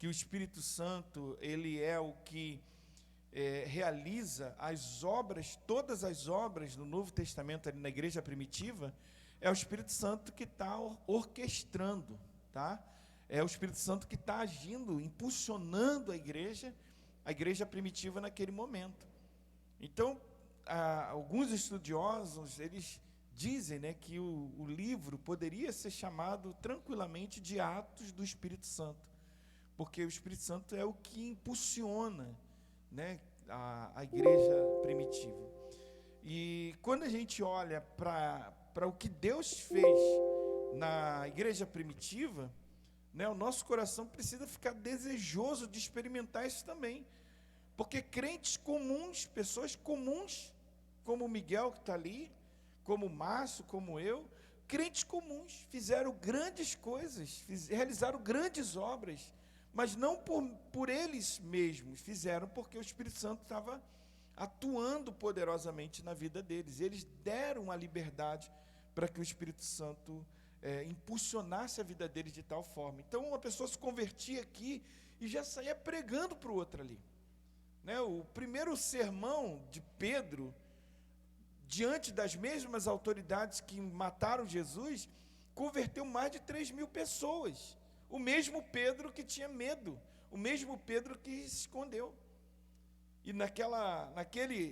que o Espírito Santo, ele é o que realiza as obras, todas as obras no Novo Testamento, ali na igreja primitiva, é o Espírito Santo que está orquestrando, tá? É o Espírito Santo que está agindo, impulsionando a igreja primitiva naquele momento. Então, alguns estudiosos, eles dizem, né, que o livro poderia ser chamado tranquilamente de Atos do Espírito Santo, porque o Espírito Santo é o que impulsiona, né, a igreja primitiva. E quando a gente olha para o que Deus fez na igreja primitiva, né, o nosso coração precisa ficar desejoso de experimentar isso também. Porque crentes comuns, pessoas comuns, como o Miguel que está ali, como o Márcio, como eu, crentes comuns, fizeram grandes coisas, realizaram grandes obras, mas não por eles mesmos, fizeram porque o Espírito Santo estava atuando poderosamente na vida deles. Eles deram a liberdade para que o Espírito Santo impulsionasse a vida deles de tal forma. Então, uma pessoa se convertia aqui e já saía pregando para o outro ali. Né? O primeiro sermão de Pedro, diante das mesmas autoridades que mataram Jesus, converteu mais de 3.000 pessoas. O mesmo Pedro que tinha medo, o mesmo Pedro que se escondeu. E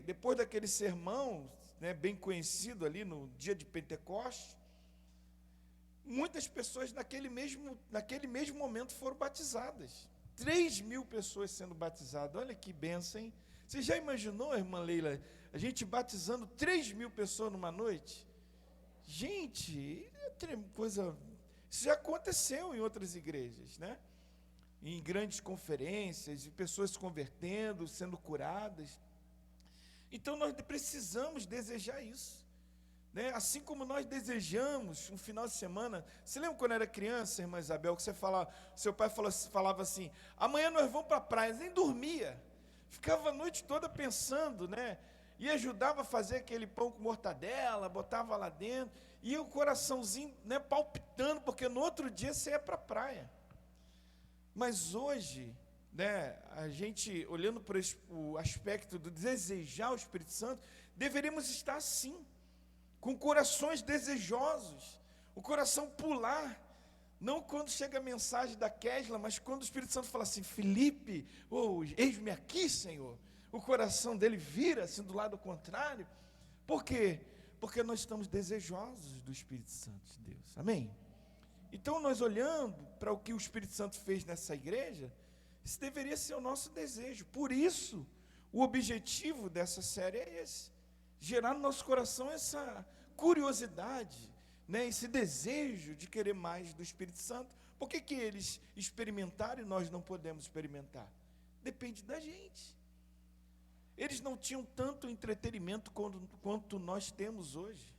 depois daquele sermão, né, bem conhecido ali no dia de Pentecostes, muitas pessoas naquele mesmo momento foram batizadas. 3.000 pessoas sendo batizadas. Olha que bênção, hein? Você já imaginou, irmã Leila, a gente batizando 3.000 pessoas numa noite? Gente, isso já aconteceu em outras igrejas, né? Em grandes conferências, e pessoas se convertendo, sendo curadas. Então nós precisamos desejar isso, né? Assim como nós desejamos um final de semana. Você lembra quando era criança, irmã Isabel, que seu pai falava assim: amanhã nós vamos para a praia, nem dormia, ficava a noite toda pensando, né? E ajudava a fazer aquele pão com mortadela, botava lá dentro, e o coraçãozinho, né, palpitando, porque no outro dia você ia para a praia. Mas hoje, né, a gente, olhando para o aspecto do desejar o Espírito Santo, deveríamos estar assim, com corações desejosos, o coração pular, não quando chega a mensagem da Kesla, mas quando o Espírito Santo fala assim: Felipe, eis-me aqui, Senhor. O coração dele vira assim do lado contrário. Por quê? Porque nós estamos desejosos do Espírito Santo de Deus. Amém? Então, nós olhando para o que o Espírito Santo fez nessa igreja, isso deveria ser o nosso desejo. Por isso, o objetivo dessa série é esse: gerar no nosso coração essa curiosidade, né, esse desejo de querer mais do Espírito Santo. Por que eles experimentaram e nós não podemos experimentar? Depende da gente. Eles não tinham tanto entretenimento quanto nós temos hoje.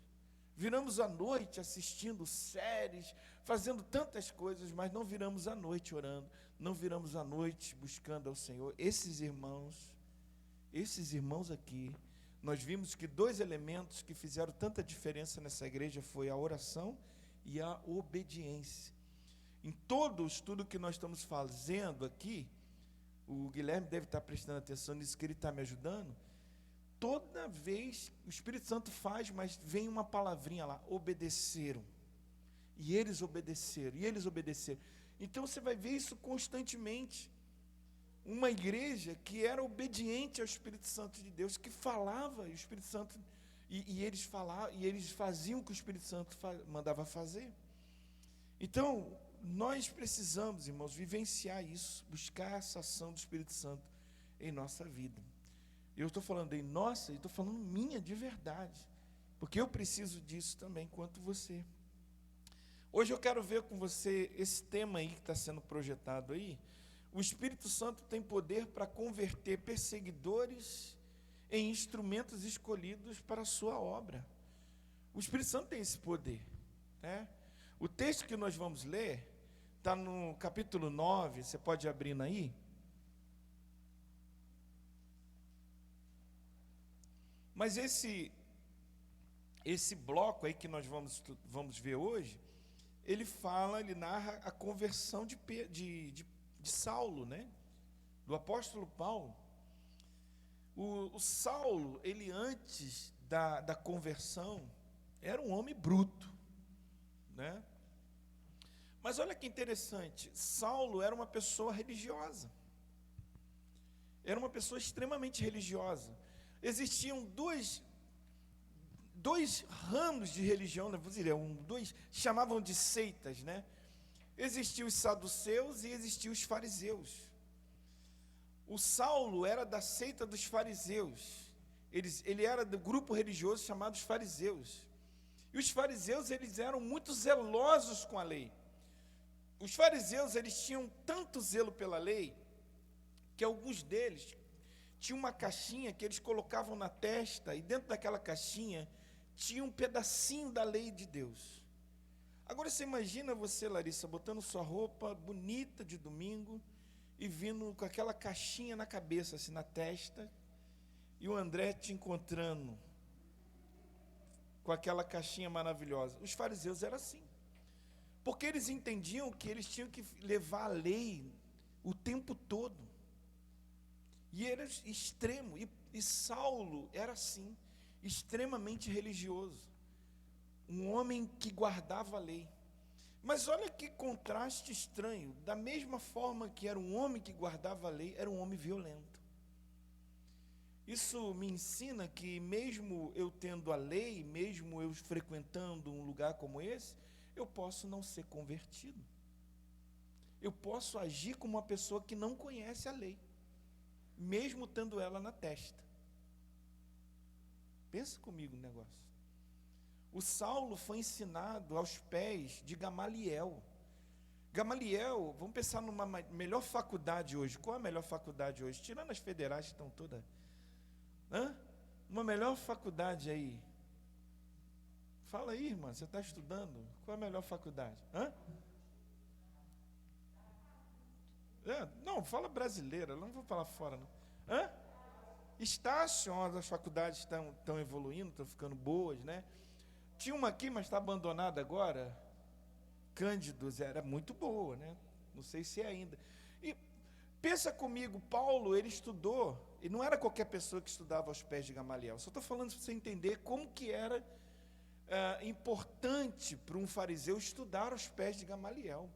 Viramos a noite assistindo séries, fazendo tantas coisas, mas não viramos a noite orando, não viramos a noite buscando ao Senhor. Esses irmãos aqui, nós vimos que 2 elementos que fizeram tanta diferença nessa igreja foi a oração e a obediência. Em todo o estudo que nós estamos fazendo aqui, o Guilherme deve estar prestando atenção nisso, que ele está me ajudando. Toda vez o Espírito Santo faz, mas vem uma palavrinha lá: obedeceram. E eles obedeceram, e eles obedeceram. Então você vai ver isso constantemente. Uma igreja que era obediente ao Espírito Santo de Deus, que falava, e o Espírito Santo, e eles falavam, e eles faziam o que o Espírito Santo mandava fazer. Então, nós precisamos, irmãos, vivenciar isso, buscar essa ação do Espírito Santo em nossa vida. Eu estou falando em nossa, e estou falando minha de verdade, porque eu preciso disso também, quanto você. Hoje eu quero ver com você esse tema aí que está sendo projetado aí. O Espírito Santo tem poder para converter perseguidores em instrumentos escolhidos para a sua obra. O Espírito Santo tem esse poder, né? O texto que nós vamos ler está no capítulo 9, você pode abrir aí. Mas esse bloco aí que nós vamos ver hoje, ele narra a conversão de de Saulo, né? Do apóstolo Paulo. O Saulo, ele antes da conversão, era um homem bruto, né? Mas olha que interessante, Saulo era uma pessoa religiosa. Era uma pessoa extremamente religiosa. Existiam dois ramos de religião, né? Vamos dizer, chamavam de seitas, né? Existiam os saduceus e existiam os fariseus. O Saulo era da seita dos fariseus. Ele era do grupo religioso chamado os fariseus. E os fariseus, eles eram muito zelosos com a lei. Os fariseus, eles tinham tanto zelo pela lei, que alguns deles tinham uma caixinha que eles colocavam na testa, e dentro daquela caixinha tinha um pedacinho da lei de Deus. Agora você imagina você, Larissa, botando sua roupa bonita de domingo, e vindo com aquela caixinha na cabeça, assim, na testa, e o André te encontrando com aquela caixinha maravilhosa. Os fariseus eram assim, porque eles entendiam que eles tinham que levar a lei o tempo todo, e era extremo, e Saulo era assim, extremamente religioso, um homem que guardava a lei. Mas olha que contraste estranho, da mesma forma que era um homem que guardava a lei, era um homem violento. Isso me ensina que mesmo eu tendo a lei, mesmo eu frequentando um lugar como esse, eu posso não ser convertido. Eu posso agir como uma pessoa que não conhece a lei, mesmo tendo ela na testa. Pensa comigo no negócio. O Saulo foi ensinado aos pés de Gamaliel. Gamaliel, vamos pensar numa melhor faculdade hoje. Qual é a melhor faculdade hoje? Tirando as federais que estão todas. Uma melhor faculdade aí. Fala aí, irmã, você está estudando? Qual é a melhor faculdade? Não, fala brasileira, não vou falar fora, não. Estácio, as faculdades estão evoluindo, estão ficando boas, né? Tinha uma aqui, mas está abandonada agora. Cândidos, era muito boa, né? Não sei se é ainda. E pensa comigo, Paulo, ele estudou, e não era qualquer pessoa que estudava aos pés de Gamaliel. Só estou falando para você entender como que era importante para um fariseu estudar aos pés de Gamaliel.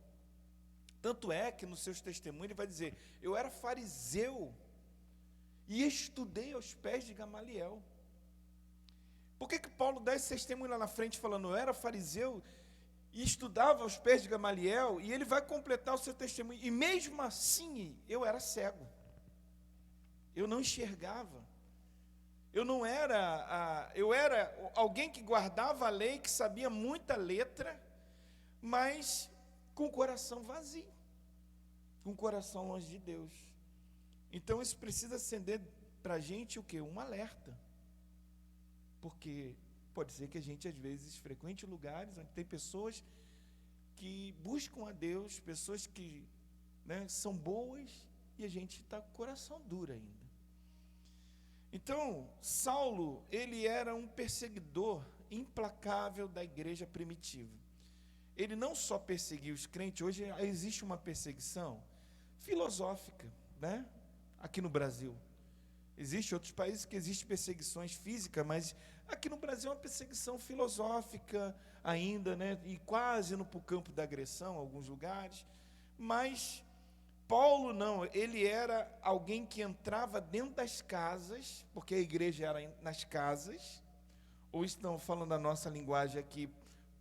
Tanto é que nos seus testemunhos ele vai dizer: eu era fariseu e estudei aos pés de Gamaliel. Por que Paulo dá esse testemunho lá na frente falando, eu era fariseu e estudava aos pés de Gamaliel, e ele vai completar o seu testemunho, e mesmo assim eu era cego, eu não enxergava, eu era alguém que guardava a lei, que sabia muita letra, mas com o coração vazio, com o coração longe de Deus. Então isso precisa acender para a gente o quê? Um alerta. Porque pode ser que a gente, às vezes, frequente lugares onde tem pessoas que buscam a Deus, pessoas que, né, são boas, e a gente está com o coração duro ainda. Então, Saulo, ele era um perseguidor implacável da igreja primitiva. Ele não só perseguia os crentes, hoje existe uma perseguição filosófica, né, aqui no Brasil. Existem outros países que existem perseguições físicas, mas aqui no Brasil é uma perseguição filosófica ainda, né? E quase indo para o campo da agressão, em alguns lugares. Mas Paulo não, ele era alguém que entrava dentro das casas, porque a igreja era nas casas, ou estão falando a nossa linguagem aqui,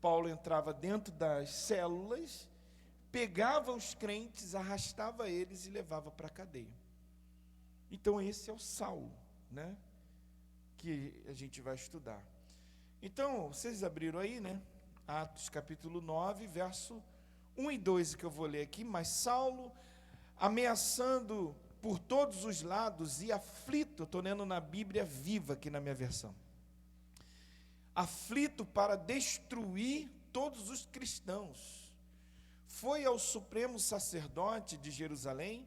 Paulo entrava dentro das células, pegava os crentes, arrastava eles e levava para a cadeia. Então esse é o Saulo, né, que a gente vai estudar. Então, vocês abriram aí, né, Atos capítulo 9, verso 1 e 2, que eu vou ler aqui. Mas Saulo, ameaçando por todos os lados e aflito, eu estou lendo na Bíblia Viva, aqui na minha versão, aflito para destruir todos os cristãos, foi ao supremo sacerdote de Jerusalém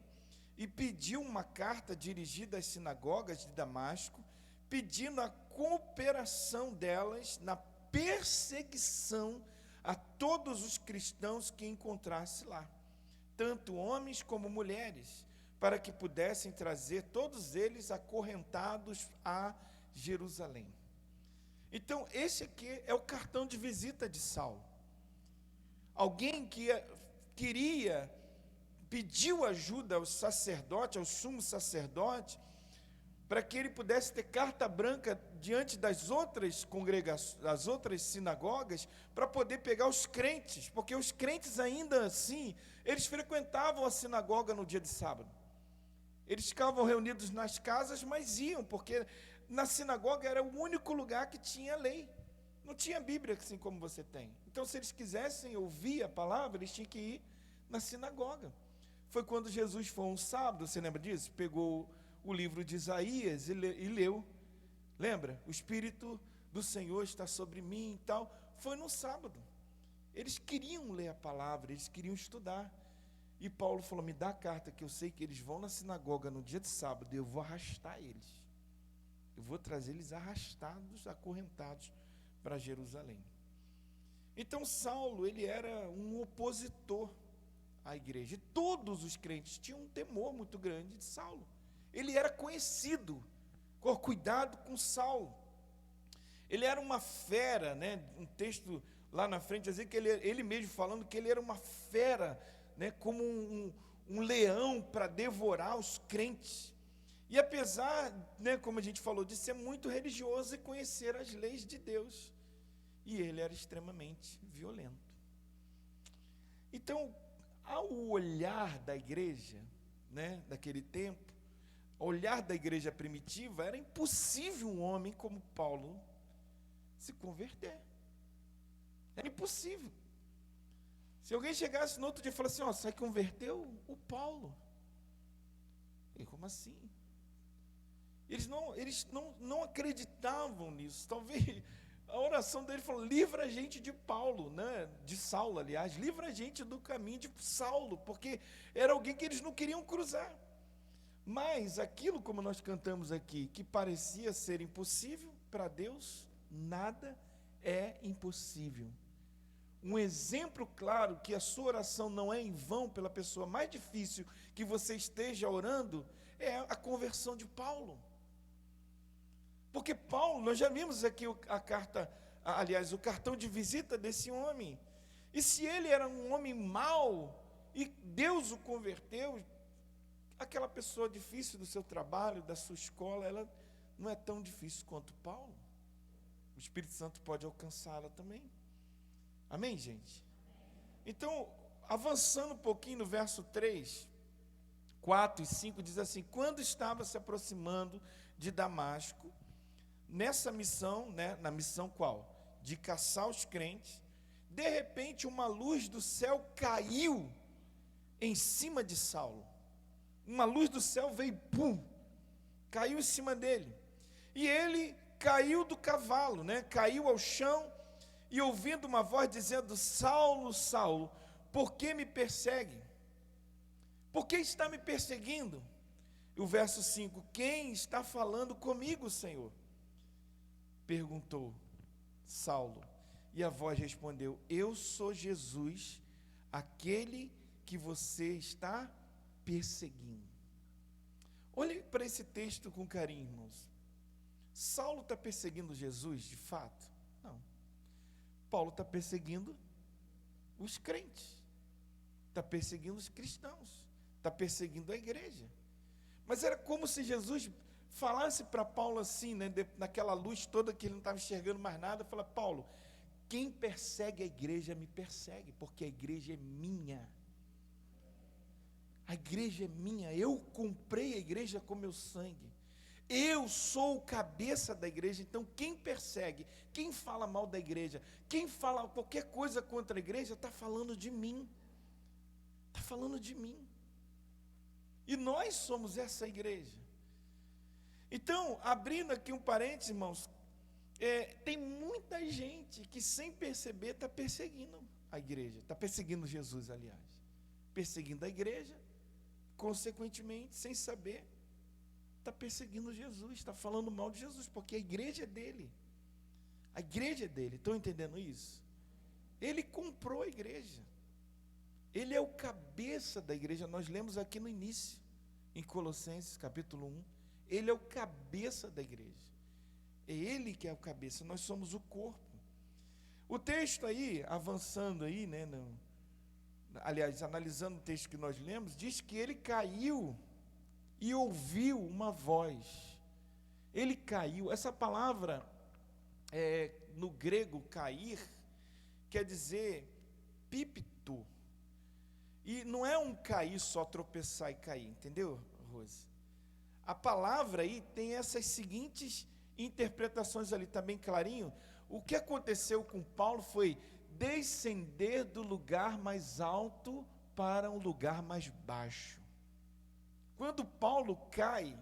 e pediu uma carta dirigida às sinagogas de Damasco, pedindo a cooperação delas na perseguição a todos os cristãos que encontrasse lá. tanto homens como mulheres, para que pudessem trazer todos eles acorrentados a Jerusalém. Então, esse aqui é o cartão de visita de Saulo. Alguém que pediu ajuda ao sacerdote, ao sumo sacerdote, para que ele pudesse ter carta branca diante das outras congregações, das outras sinagogas, para poder pegar os crentes, porque os crentes ainda assim, eles frequentavam a sinagoga no dia de sábado. Eles ficavam reunidos nas casas, mas iam, porque na sinagoga era o único lugar que tinha lei. Não tinha Bíblia assim como você tem. Então, se eles quisessem ouvir a palavra, eles tinham que ir na sinagoga. Foi quando Jesus foi um sábado, você lembra disso? Pegou o livro de Isaías e leu. Lembra? O Espírito do Senhor está sobre mim e tal. Foi no sábado. Eles queriam ler a palavra, eles queriam estudar. E Paulo falou, me dá a carta, que eu sei que eles vão na sinagoga no dia de sábado, e eu vou arrastar eles. Eu vou trazer eles arrastados, acorrentados para Jerusalém. Então Saulo, ele era um opositor à igreja. E todos os crentes tinham um temor muito grande de Saulo. Ele era conhecido, cuidado com Saulo. Ele era uma fera, né? Um texto lá na frente, dizer que ele mesmo falando que ele era uma fera, né? Como um leão para devorar os crentes. E apesar, né, como a gente falou, de ser muito religioso e conhecer as leis de Deus, e ele era extremamente violento. Então, ao olhar da igreja, né, daquele tempo, ao olhar da igreja primitiva, era impossível um homem como Paulo se converter. Era impossível. Se alguém chegasse no outro dia e falasse assim, você converteu o Paulo. E como assim? Eles não acreditavam nisso. Talvez a oração dele falou, livra a gente de Paulo, né? De Saulo, aliás, livra a gente do caminho de Saulo, porque era alguém que eles não queriam cruzar. Mas aquilo, como nós cantamos aqui, que parecia ser impossível, para Deus, nada é impossível. Um exemplo claro que a sua oração não é em vão pela pessoa mais difícil que você esteja orando, é a conversão de Paulo. Porque Paulo, nós já vimos aqui a carta, aliás, o cartão de visita desse homem. E se ele era um homem mau, e Deus o converteu, aquela pessoa difícil do seu trabalho, da sua escola, ela não é tão difícil quanto Paulo. O Espírito Santo pode alcançá-la também. Amém, gente? Então, avançando um pouquinho no verso 3, 4 e 5, diz assim, quando estava se aproximando de Damasco, nessa missão, né, na missão qual? De caçar os crentes, de repente uma luz do céu caiu em cima de Saulo. Uma luz do céu veio, pum, caiu em cima dele. E ele caiu do cavalo, né? Caiu ao chão e ouvindo uma voz dizendo, Saulo, Saulo, por que me persegue? Por que está me perseguindo? E o verso 5, quem está falando comigo, Senhor? Perguntou Saulo. E a voz respondeu, eu sou Jesus, aquele que você está perseguindo. Olhe para esse texto com carinho, irmãos. Saulo está perseguindo Jesus, de fato? Não. Paulo está perseguindo os crentes, está perseguindo os cristãos, está perseguindo a igreja. Mas era como se Jesus falasse para Paulo assim, né, naquela luz toda que ele não estava enxergando mais nada, fala, Paulo, quem persegue a igreja me persegue, porque a igreja é minha. A igreja é minha, eu comprei a igreja com meu sangue. Eu sou o cabeça da igreja, então quem persegue, quem fala mal da igreja, quem fala qualquer coisa contra a igreja, está falando de mim. Está falando de mim. E nós somos essa igreja. Então, abrindo aqui um parênteses, irmãos, tem muita gente que sem perceber está perseguindo a igreja, está perseguindo Jesus, aliás. Perseguindo a igreja, consequentemente, sem saber, está perseguindo Jesus, está falando mal de Jesus, porque a igreja é dele. A igreja é dele, estão entendendo isso? Ele comprou a igreja. Ele é o cabeça da igreja. Nós lemos aqui no início, em Colossenses capítulo 1. Ele é o cabeça da igreja. É ele que é o cabeça, nós somos o corpo. O texto aí, avançando aí, né, aliás, analisando o texto que nós lemos, diz que ele caiu e ouviu uma voz. Ele caiu. Essa palavra, no grego, cair, quer dizer pípito. E não é um cair só, tropeçar e cair, entendeu, Rose? A palavra aí tem essas seguintes interpretações ali, está bem clarinho. O que aconteceu com Paulo foi descender do lugar mais alto para um lugar mais baixo. Quando Paulo cai,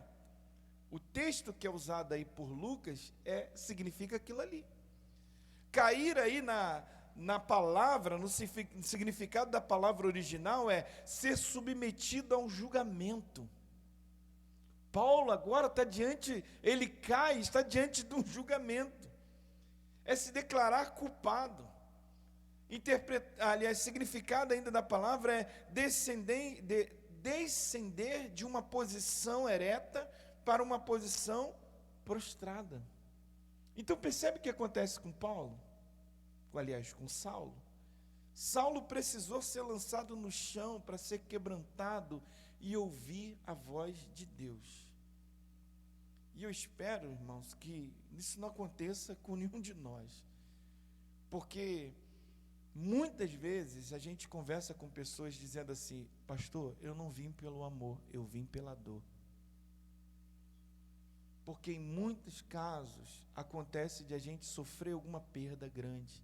o texto que é usado aí por Lucas significa aquilo ali. Cair aí na palavra, no significado da palavra original, é ser submetido a um julgamento. Paulo agora ele cai, está diante de um julgamento. É se declarar culpado. Aliás, significado ainda da palavra é descender de uma posição ereta para uma posição prostrada. Então percebe o que acontece com Paulo? Aliás, com Saulo. Saulo precisou ser lançado no chão para ser quebrantado e ouvir a voz de Deus. E eu espero, irmãos, que isso não aconteça com nenhum de nós. Porque muitas vezes a gente conversa com pessoas dizendo assim: pastor, eu não vim pelo amor, eu vim pela dor. Porque em muitos casos acontece de a gente sofrer alguma perda grande.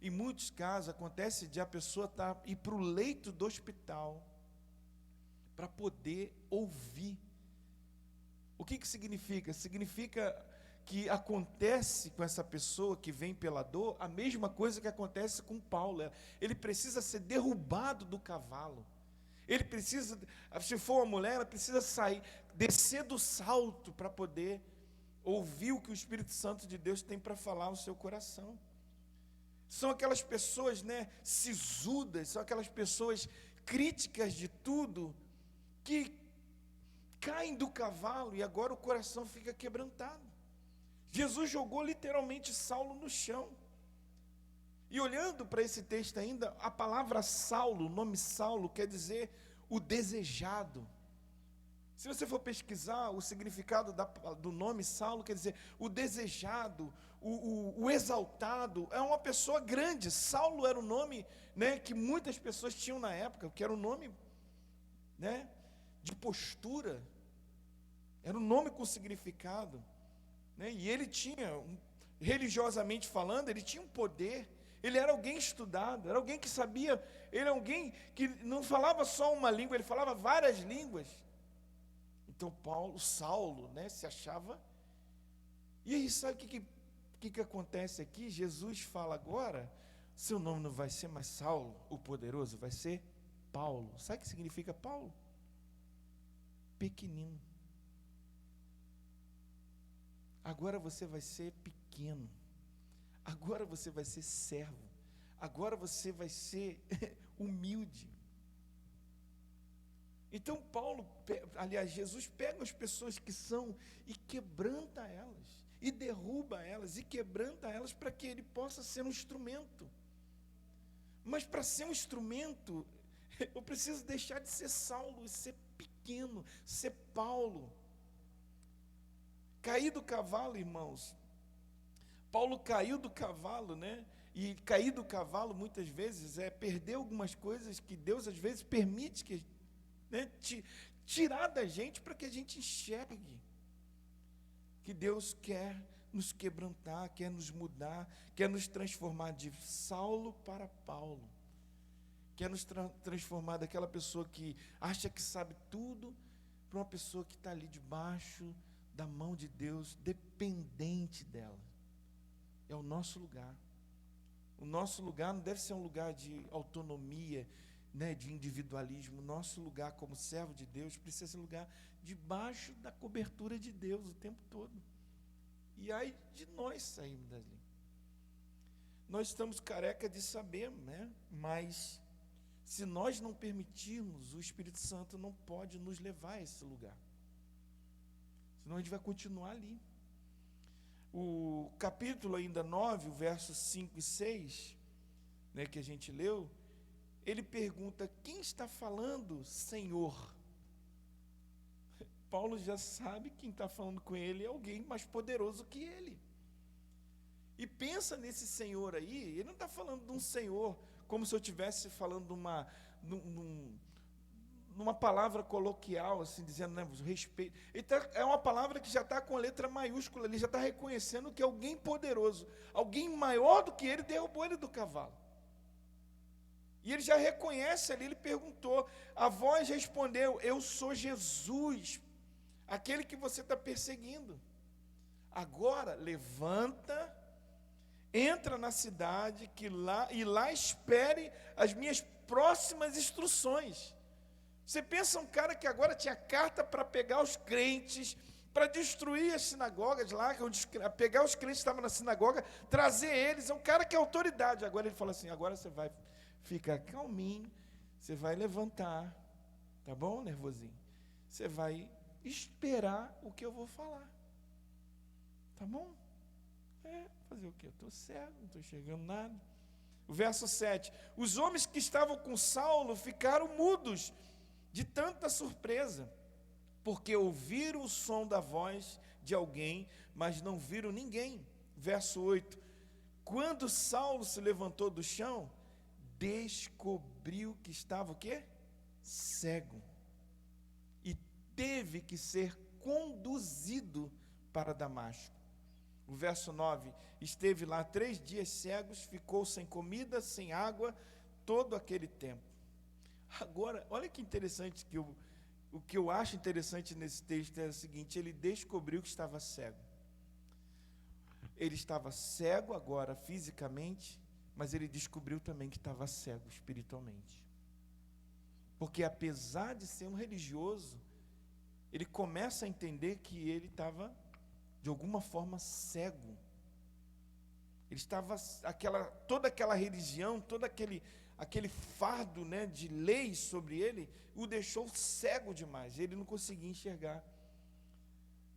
Em muitos casos acontece de a pessoa ir para o leito do hospital para poder ouvir. O que significa? Significa que acontece com essa pessoa que vem pela dor a mesma coisa que acontece com Paulo. Ele precisa ser derrubado do cavalo. Ele precisa, se for uma mulher, ela precisa descer do salto para poder ouvir o que o Espírito Santo de Deus tem para falar ao seu coração. São aquelas pessoas, sisudas, são aquelas pessoas críticas de tudo, que caem do cavalo e agora o coração fica quebrantado. Jesus jogou literalmente Saulo no chão. E olhando para esse texto ainda, a palavra Saulo, o nome Saulo, quer dizer o desejado. Se você for pesquisar o significado do nome Saulo, quer dizer o desejado, o exaltado. É uma pessoa grande. Saulo era um nome, que muitas pessoas tinham na época, que era um nome, de postura. Era um nome com significado. E ele tinha, religiosamente falando, ele tinha um poder. Ele era alguém estudado, era alguém que sabia, ele era alguém que não falava só uma língua, ele falava várias línguas. Então Saulo, se achava. E aí, sabe o que acontece aqui? Jesus fala agora, seu nome não vai ser mais Saulo, o poderoso, vai ser Paulo. Sabe o que significa Paulo? Pequenino. Agora você vai ser pequeno. Agora você vai ser servo. Agora você vai ser humilde. Então Jesus pega as pessoas que são e quebranta elas, e derruba elas, e quebranta elas para que ele possa ser um instrumento. Mas para ser um instrumento, eu preciso deixar de ser Saulo e ser pequeno, ser Paulo. Cair do cavalo, irmãos. Paulo caiu do cavalo, E cair do cavalo, muitas vezes, é perder algumas coisas que Deus, às vezes, permite que, tirar da gente para que a gente enxergue que Deus quer nos quebrantar, quer nos mudar, quer nos transformar de Saulo para Paulo, quer nos transformar daquela pessoa que acha que sabe tudo para uma pessoa que está ali debaixo da mão de Deus, dependente dela. É o nosso lugar. O nosso lugar não deve ser um lugar de autonomia, de individualismo. O nosso lugar como servo de Deus precisa ser um lugar debaixo da cobertura de Deus o tempo todo. E aí de nós saímos dali. Nós estamos careca de saber, mas Se nós não permitirmos, o Espírito Santo não pode nos levar a esse lugar. Senão a gente vai continuar ali. O capítulo ainda 9, o versos 5 e 6, né, que a gente leu, ele pergunta: quem está falando, Senhor? Paulo já sabe que quem está falando com ele é alguém mais poderoso que ele. E pensa nesse Senhor aí, ele não está falando de um Senhor como se eu estivesse falando numa palavra coloquial, assim, dizendo, né, respeito. É uma palavra que já está com a letra maiúscula, ele já está reconhecendo que alguém poderoso, alguém maior do que ele, derrubou ele do cavalo. E ele já reconhece ali, ele perguntou, a voz respondeu: eu sou Jesus, aquele que você está perseguindo. Agora, levanta, entra na cidade, e lá espere as minhas próximas instruções. Você pensa um cara que agora tinha carta para pegar os crentes, para destruir as sinagogas lá, pegar os crentes que estavam na sinagoga, trazer eles, é um cara que é autoridade. Agora ele fala assim: agora você vai ficar calminho, você vai levantar, tá bom, nervosinho? Você vai esperar o que eu vou falar, tá bom? Fazer o quê? Eu estou cego, não estou enxergando nada. O verso 7, os homens que estavam com Saulo ficaram mudos de tanta surpresa, porque ouviram o som da voz de alguém, mas não viram ninguém. Verso 8, quando Saulo se levantou do chão, descobriu que estava o quê? Cego. E teve que ser conduzido para Damasco. O verso 9, esteve lá 3 dias cegos, ficou sem comida, sem água, todo aquele tempo. Agora, olha que interessante, o que eu acho interessante nesse texto é o seguinte: ele descobriu que estava cego. Ele estava cego agora fisicamente, mas ele descobriu também que estava cego espiritualmente. Porque apesar de ser um religioso, ele começa a entender que ele estava, de alguma forma, cego. Ele estava, toda aquela religião, todo aquele fardo, né, de leis sobre ele, o deixou cego demais. Ele não conseguia enxergar,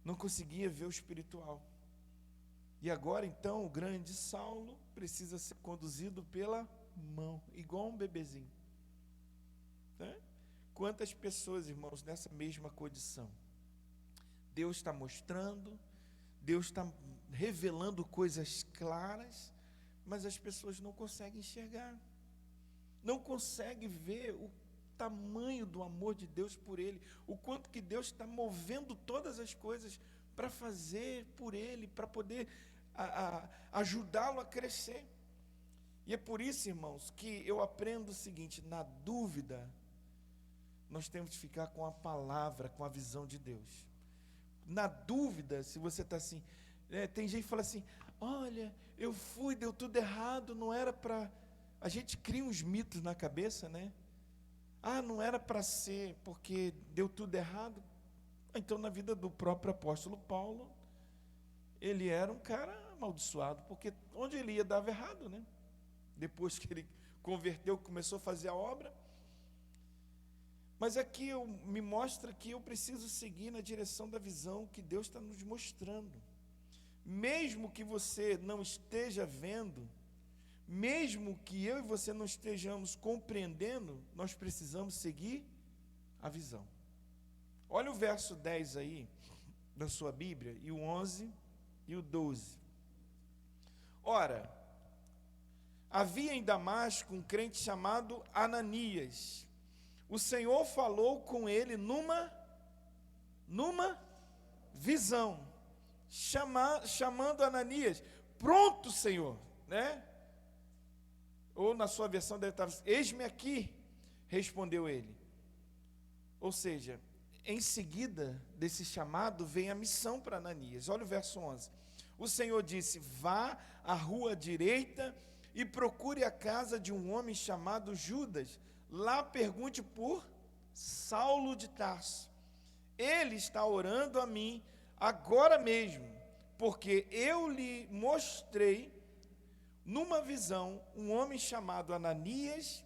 não conseguia ver o espiritual. E agora, então, o grande Saulo precisa ser conduzido pela mão, igual um bebezinho. Né? Quantas pessoas, irmãos, nessa mesma condição? Deus está mostrando, Deus está revelando coisas claras, mas as pessoas não conseguem enxergar, não conseguem ver o tamanho do amor de Deus por ele, o quanto que Deus está movendo todas as coisas para fazer por ele, para poder ajudá-lo a crescer. E é por isso, irmãos, que eu aprendo o seguinte: na dúvida, nós temos que ficar com a palavra, com a visão de Deus. Na dúvida, se você está assim, tem gente que fala assim: olha, eu fui, deu tudo errado, não era para... A gente cria uns mitos na cabeça, né? Não era para ser, porque deu tudo errado. Então, na vida do próprio apóstolo Paulo, ele era um cara amaldiçoado, porque onde ele ia dava errado, né? Depois que ele converteu, começou a fazer a obra. Mas aqui me mostra que eu preciso seguir na direção da visão que Deus está nos mostrando. Mesmo que você não esteja vendo, mesmo que eu e você não estejamos compreendendo, nós precisamos seguir a visão. Olha o verso 10 aí, da sua Bíblia, e o 11 e o 12. Ora, havia em Damasco um crente chamado Ananias. O Senhor falou com ele numa visão, chamando Ananias. Pronto, Senhor, né? Ou na sua versão deve estar: eis-me aqui, respondeu ele. Ou seja, em seguida desse chamado vem a missão para Ananias. Olha o verso 11. O Senhor disse: vá à rua direita e procure a casa de um homem chamado Judas. Lá pergunte por Saulo de Tarso. Ele está orando a mim agora mesmo, porque eu lhe mostrei numa visão um homem chamado Ananias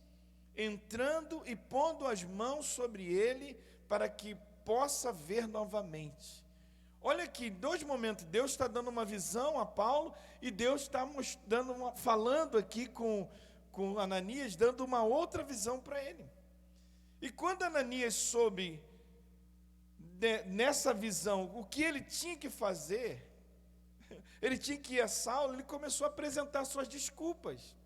entrando e pondo as mãos sobre ele, para que possa ver novamente. Olha aqui, 2 momentos, Deus está dando uma visão a Paulo, e Deus está falando aqui com Ananias, dando uma outra visão para ele. E quando Ananias soube, nessa visão, o que ele tinha que fazer, ele tinha que ir a Saulo, ele começou a apresentar suas desculpas.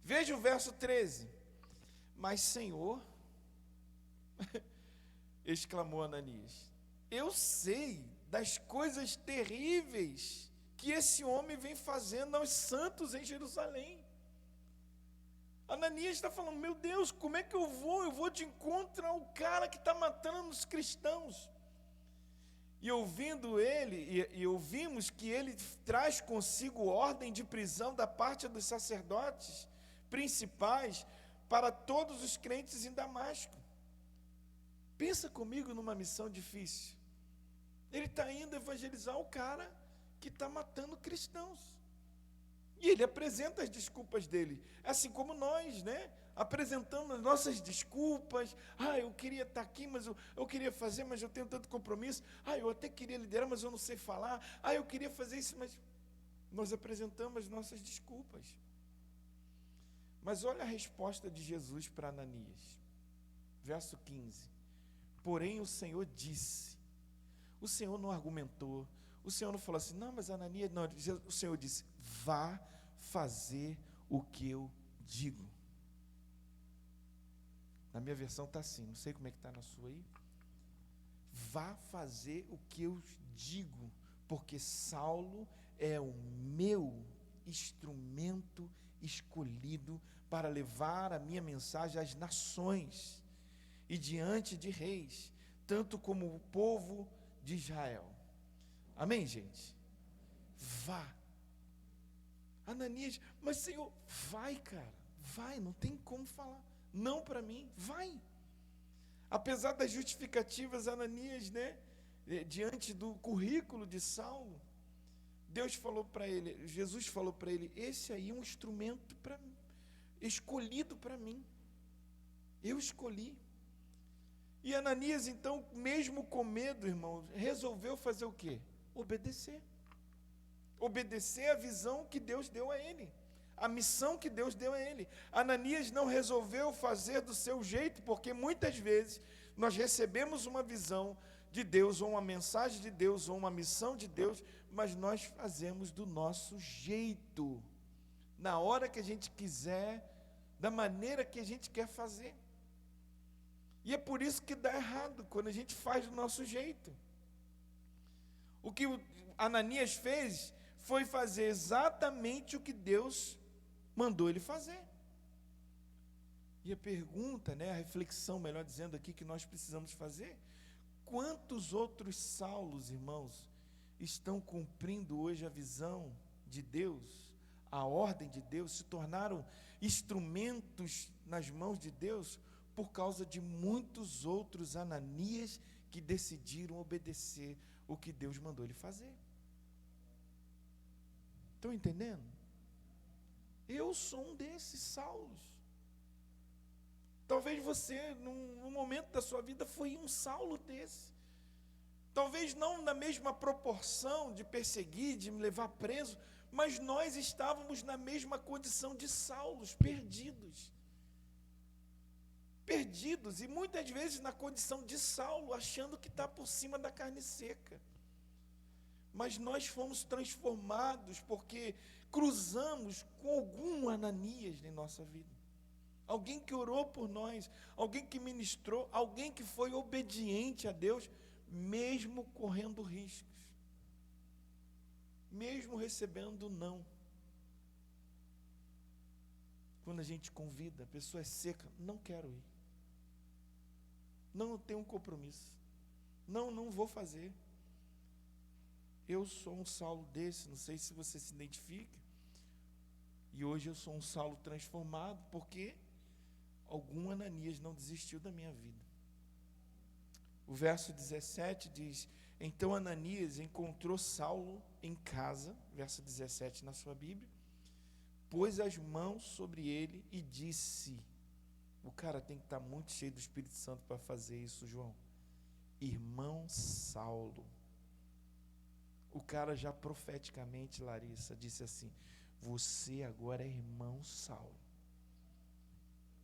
Veja o verso 13. Mas, Senhor, exclamou Ananias, eu sei das coisas terríveis que esse homem vem fazendo aos santos em Jerusalém. Ananias está falando, meu Deus, como é que eu vou? Eu vou de encontro ao cara que está matando os cristãos. E ouvindo ele, e ouvimos que ele traz consigo ordem de prisão da parte dos sacerdotes principais para todos os crentes em Damasco. Pensa comigo numa missão difícil. Ele está indo evangelizar o cara que está matando cristãos. E ele apresenta as desculpas dele, assim como nós, né? Apresentando as nossas desculpas. Eu queria estar aqui, mas eu queria fazer, mas eu tenho tanto compromisso. Eu até queria liderar, mas eu não sei falar. Eu queria fazer isso, mas nós apresentamos as nossas desculpas. Mas olha a resposta de Jesus para Ananias. Verso 15. Porém o Senhor disse. O Senhor não argumentou. O Senhor não falou assim, não, mas Ananias, não. O Senhor disse, vá fazer o que eu digo. Na minha versão está assim, não sei como é que está na sua aí. Vá fazer o que eu digo, porque Saulo é o meu instrumento escolhido para levar a minha mensagem às nações e diante de reis, tanto como o povo de Israel. Amém, gente? Vá. Ananias, mas Senhor, vai, cara, vai, não tem como falar. Não para mim, vai. Apesar das justificativas, Ananias, né, diante do currículo de Saulo, Deus falou para ele, Jesus falou para ele, esse aí é um instrumento para mim, escolhido para mim. Eu escolhi. E Ananias, então, mesmo com medo, irmãos, resolveu fazer o quê? Obedecer. Obedecer a visão que Deus deu a ele, a missão que Deus deu a ele. Ananias não resolveu fazer do seu jeito, porque muitas vezes nós recebemos uma visão de Deus, ou uma mensagem de Deus, ou uma missão de Deus, mas nós fazemos do nosso jeito, na hora que a gente quiser, da maneira que a gente quer fazer. E é por isso que dá errado, quando a gente faz do nosso jeito. O que Ananias fez foi fazer exatamente o que Deus mandou ele fazer. E a pergunta, né, a reflexão, melhor dizendo aqui, que nós precisamos fazer, quantos outros Saulos, irmãos, estão cumprindo hoje a visão de Deus, a ordem de Deus, se tornaram instrumentos nas mãos de Deus, por causa de muitos outros Ananias que decidiram obedecer o que Deus mandou ele fazer. Estão entendendo? Eu sou um desses Saulos. Talvez você, num momento da sua vida, foi um Saulo desse. Talvez não na mesma proporção de perseguir, de me levar preso, mas nós estávamos na mesma condição de Saulos, perdidos. Perdidos, e muitas vezes na condição de Saulo, achando que está por cima da carne seca. Mas nós fomos transformados porque cruzamos com algum Ananias em nossa vida. Alguém que orou por nós, alguém que ministrou, alguém que foi obediente a Deus, mesmo correndo riscos, mesmo recebendo não. Quando a gente convida, a pessoa é seca, não quero ir. Não tenho um compromisso. Não vou fazer. Eu sou um Saulo desse, não sei se você se identifica. E hoje eu sou um Saulo transformado, porque algum Ananias não desistiu da minha vida. O verso 17 diz, então Ananias encontrou Saulo em casa, verso 17 na sua Bíblia, pôs as mãos sobre ele e disse, O cara tem que estar muito cheio do Espírito Santo para fazer isso, João. Irmão Saulo. O cara já profeticamente, Larissa, disse assim: você agora é irmão Saulo.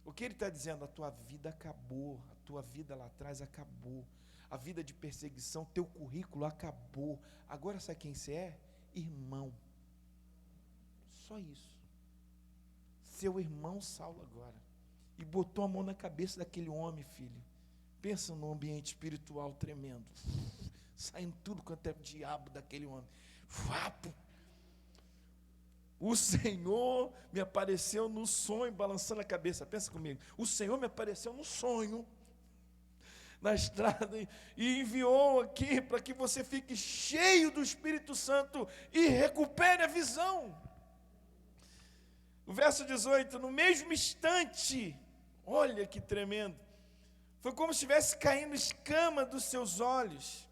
O que ele está dizendo? A tua vida acabou, a tua vida lá atrás acabou, a vida de perseguição, teu currículo acabou. Agora sabe quem você é? Irmão. Só isso. Seu irmão Saulo agora. E botou a mão na cabeça daquele homem, filho. Pensa num ambiente espiritual tremendo. Saindo tudo quanto é diabo daquele homem. Vapo. O Senhor me apareceu no sonho, balançando a cabeça. Pensa comigo. O Senhor me apareceu no sonho, na estrada, e enviou aqui para que você fique cheio do Espírito Santo e recupere a visão. O verso 18, no mesmo instante, olha que tremendo, foi como se estivesse caindo escama dos seus olhos.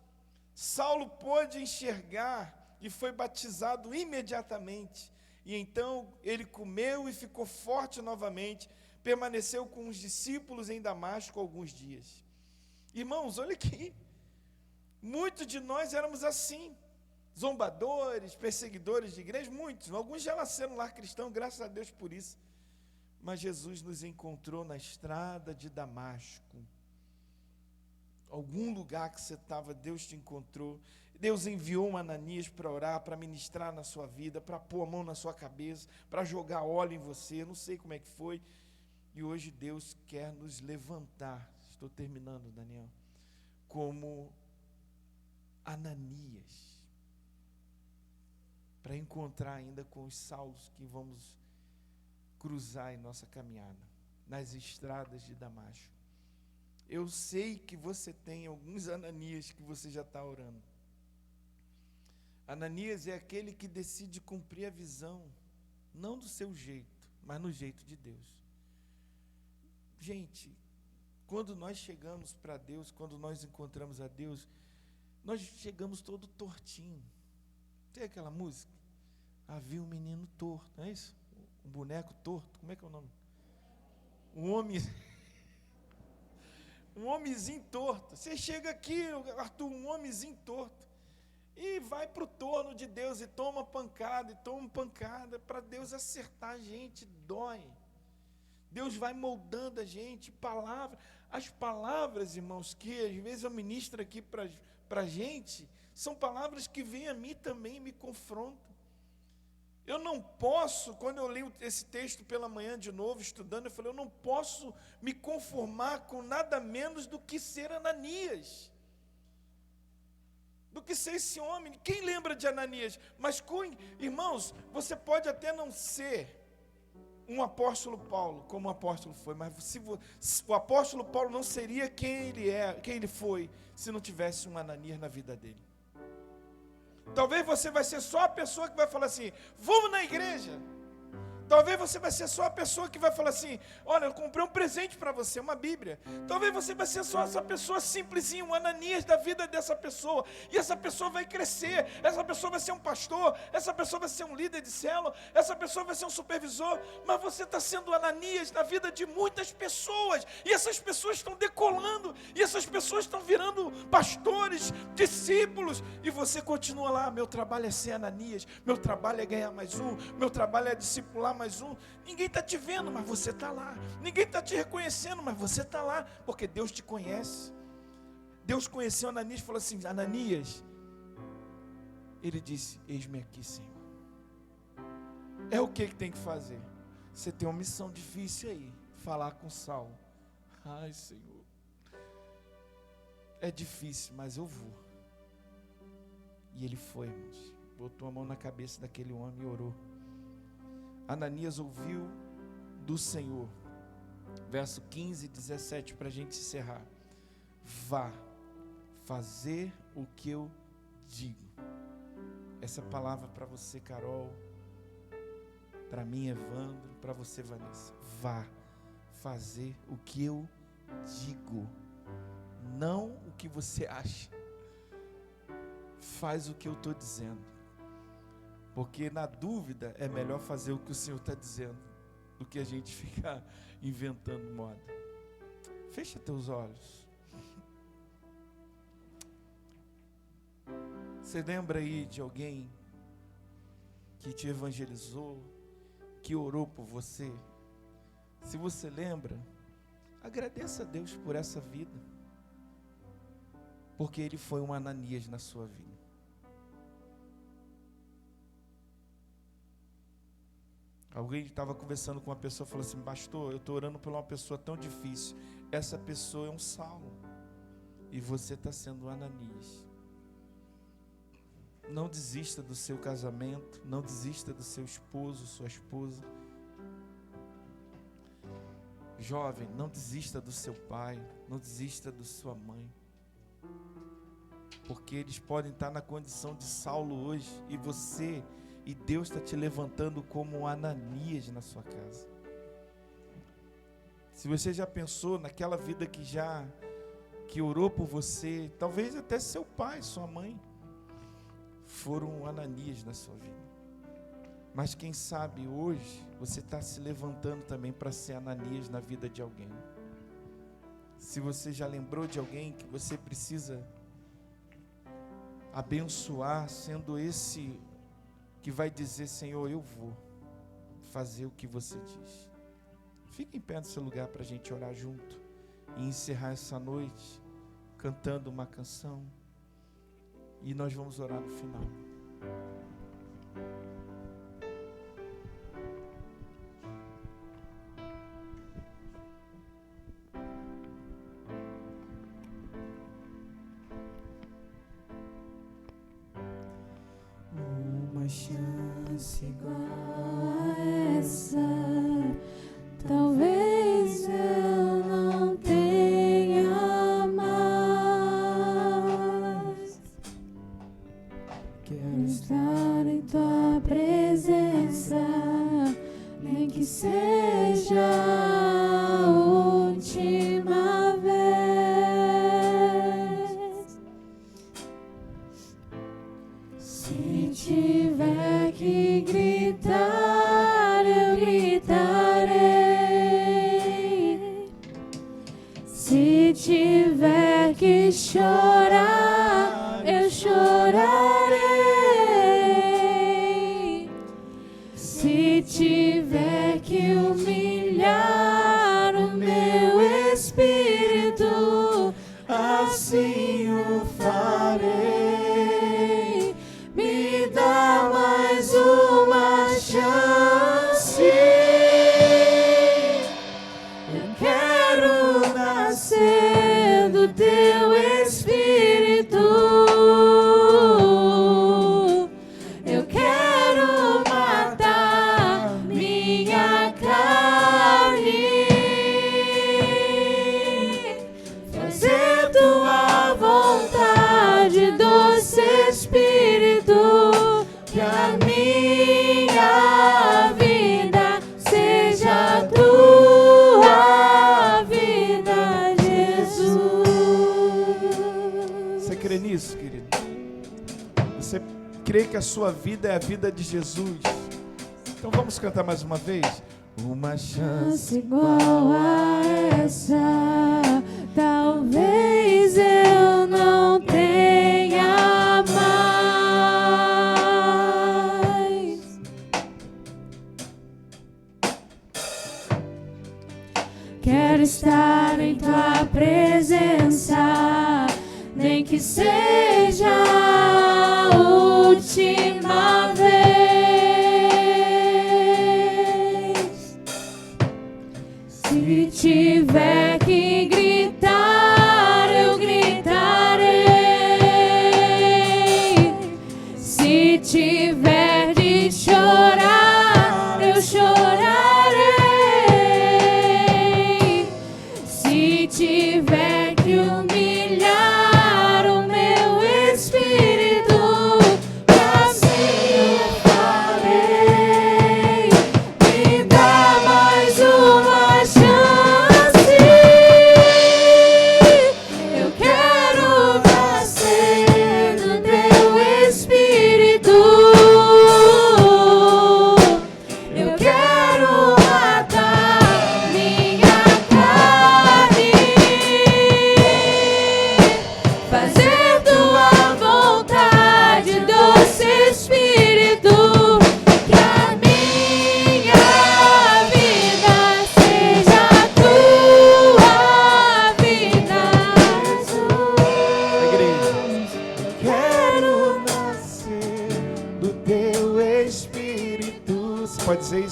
Saulo pôde enxergar e foi batizado imediatamente. E então ele comeu e ficou forte novamente, permaneceu com os discípulos em Damasco alguns dias. Irmãos, olha aqui, muitos de nós éramos assim, zombadores, perseguidores de igreja, muitos, alguns já nasceram lá cristãos, graças a Deus por isso. Mas Jesus nos encontrou na estrada de Damasco. Algum lugar que você estava, Deus te encontrou. Deus enviou um Ananias para orar, para ministrar na sua vida, para pôr a mão na sua cabeça, para jogar óleo em você, não sei como é que foi. E hoje Deus quer nos levantar, estou terminando, Daniel, como Ananias, para encontrar ainda com os Saulos que vamos cruzar em nossa caminhada, nas estradas de Damasco. Eu sei que você tem alguns Ananias que você já está orando. Ananias é aquele que decide cumprir a visão, não do seu jeito, mas no jeito de Deus. Gente, quando nós chegamos para Deus, quando nós encontramos a Deus, nós chegamos todo tortinho. Tem aquela música? Havia um menino torto, não é isso? Um boneco torto, como é que é o nome? Um homem... Um homenzinho torto. Você chega aqui, Arthur, um homenzinho torto, e vai para o torno de Deus, e toma pancada, para Deus acertar a gente, dói. Deus vai moldando a gente, as palavras, irmãos, que às vezes eu ministro aqui para a gente, são palavras que vêm a mim também e me confrontam. Eu não posso, quando eu li esse texto pela manhã de novo, estudando, eu falei, eu não posso me conformar com nada menos do que ser Ananias, do que ser esse homem. Quem lembra de Ananias? Mas, irmãos, você pode até não ser um apóstolo Paulo, como o apóstolo foi, mas se o apóstolo Paulo não seria quem ele foi, se não tivesse um Ananias na vida dele. Talvez você vai ser só a pessoa que vai falar assim, vamos na igreja. Talvez você vai ser só a pessoa que vai falar assim, olha, eu comprei um presente para você, uma Bíblia. Talvez você vai ser só essa pessoa simplesinha, um Ananias da vida dessa pessoa. E essa pessoa vai crescer, essa pessoa vai ser um pastor, essa pessoa vai ser um líder de célula, essa pessoa vai ser um supervisor. Mas você está sendo Ananias na vida de muitas pessoas. E essas pessoas estão decolando, e essas pessoas estão virando pastores, discípulos. E você continua lá, meu trabalho é ser Ananias, meu trabalho é ganhar mais um, meu trabalho é discipular mais um. Ninguém está te vendo, mas você está lá. Ninguém está te reconhecendo, mas você está lá, porque Deus te conhece. Deus conheceu Ananias e falou assim, Ananias, ele disse, eis-me aqui, Senhor. É o que tem que fazer? Você tem uma missão difícil aí, falar com Saulo. Ai, Senhor, é difícil, mas eu vou. E ele foi, irmãos, botou a mão na cabeça daquele homem e orou. Ananias ouviu do Senhor, verso 15 e 17, para a gente encerrar. Vá fazer o que eu digo. Essa palavra para você, Carol, para mim, Evandro, para você, Vanessa. Vá fazer o que eu digo, não o que você acha. Faz o que eu estou dizendo. Porque na dúvida é melhor fazer o que o Senhor está dizendo do que a gente ficar inventando moda. Fecha teus olhos. Você lembra aí de alguém que te evangelizou, que orou por você? Se você lembra, agradeça a Deus por essa vida, porque Ele foi um Ananias na sua vida. Alguém estava conversando com uma pessoa e falou assim: pastor, eu estou orando por uma pessoa tão difícil. Essa pessoa é um Saulo e você está sendo um Ananias. Não desista do seu casamento, não desista do seu esposo, sua esposa. Jovem, não desista do seu pai, não desista da sua mãe, porque eles podem estar na condição de Saulo hoje, e Deus está te levantando como um Ananias na sua casa. Se você já pensou naquela vida que orou por você, talvez até seu pai, sua mãe, foram Ananias na sua vida. Mas quem sabe hoje você está se levantando também para ser Ananias na vida de alguém. Se você já lembrou de alguém que você precisa abençoar, sendo esse que vai dizer: Senhor, eu vou fazer o que você diz. Fique em pé no seu lugar para a gente orar junto e encerrar essa noite cantando uma canção. E nós vamos orar no final. Uma chance igual a essa, talvez eu não tenha mais. Quero estar em tua presença, nem que seja a última vez. Se tiver que gritar, eu gritarei. Se tiver que chorar, eu chorarei. Se tiver que humilhar o meu espírito, assim o farei. Me dá mais uma chance. Eu quero nascer do teu espírito. Eu quero matar minha carne, fazer tua vontade, doce Espírito, que a minha vida seja tua vida, Jesus. Você crê nisso, querido? Você crê que a sua vida é a vida de Jesus? Então vamos cantar mais uma vez? Uma chance Igual a essa, talvez eu não tenha mais. Quero estar em tua presença, nem que seja a última vez. Se tiver que gritar, eu gritarei. Se tiver de chorar, eu chorarei. Se tiver que humilhar o meu espírito,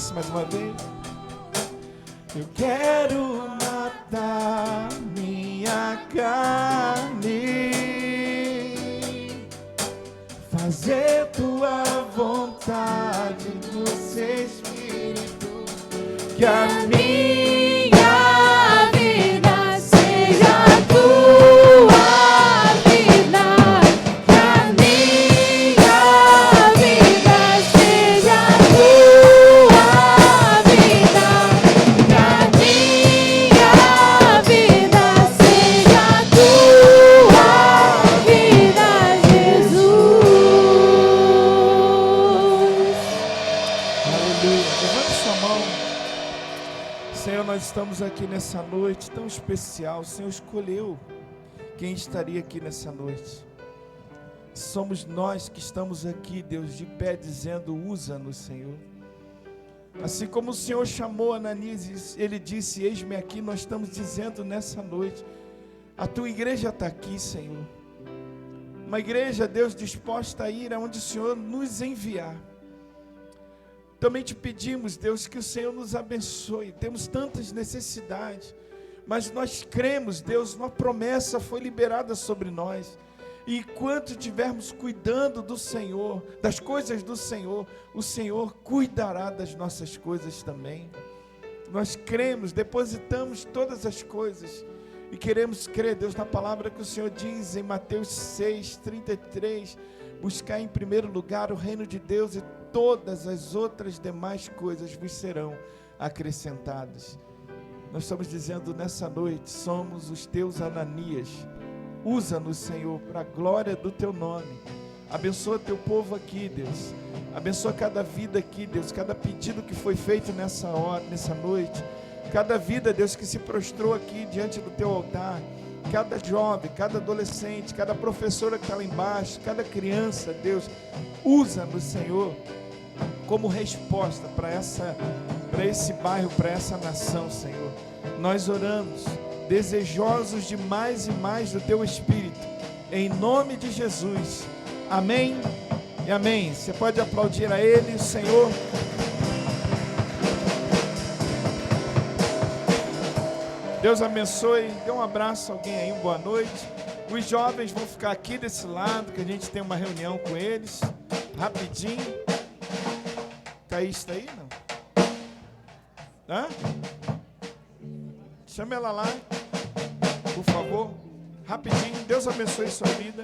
isso mais uma vez. Eu quero matar minha carne, fazer tua vontade, do seu Espírito, que a minha vida seja tua vida, que a minha vida seja tua vida, que a minha vida seja tua vida, Jesus. Aleluia. Levante sua mão. Senhor, nós estamos aqui nessa noite tão especial. O Senhor escolheu quem estaria aqui nessa noite. Somos nós que estamos aqui, Deus, de pé, dizendo: usa-nos, Senhor. Assim como o Senhor chamou Ananias, ele disse: eis-me aqui. Nós estamos dizendo nessa noite: a tua igreja está aqui, Senhor. Uma igreja, Deus, disposta a ir aonde o Senhor nos enviar. Também te pedimos, Deus, que o Senhor nos abençoe. Temos tantas necessidades, mas nós cremos, Deus, uma promessa foi liberada sobre nós. E enquanto estivermos cuidando do Senhor, das coisas do Senhor, o Senhor cuidará das nossas coisas também. Nós cremos, depositamos todas as coisas e queremos crer, Deus, na palavra que o Senhor diz em Mateus 6:33, buscar em primeiro lugar o reino de Deus e todas as outras demais coisas vos serão acrescentadas. Nós estamos dizendo nessa noite: somos os teus Ananias. Usa-nos, Senhor, para a glória do teu nome. Abençoa teu povo aqui, Deus. Abençoa cada vida aqui, Deus. Cada pedido que foi feito nessa hora, nessa noite. Cada vida, Deus, que se prostrou aqui diante do teu altar. Cada jovem, cada adolescente, cada professora que está lá embaixo, cada criança, Deus, usa-nos, Senhor, como resposta para esse bairro, para essa nação, Senhor. Nós oramos, desejosos de mais e mais do teu Espírito, em nome de Jesus. Amém e amém. Você pode aplaudir a Ele, Senhor. Deus abençoe. Dê um abraço a alguém aí, uma boa noite. Os jovens vão ficar aqui desse lado, que a gente tem uma reunião com eles, rapidinho. Caíste aí, não? Hã? Chama ela lá, por favor. Rapidinho. Deus abençoe sua vida.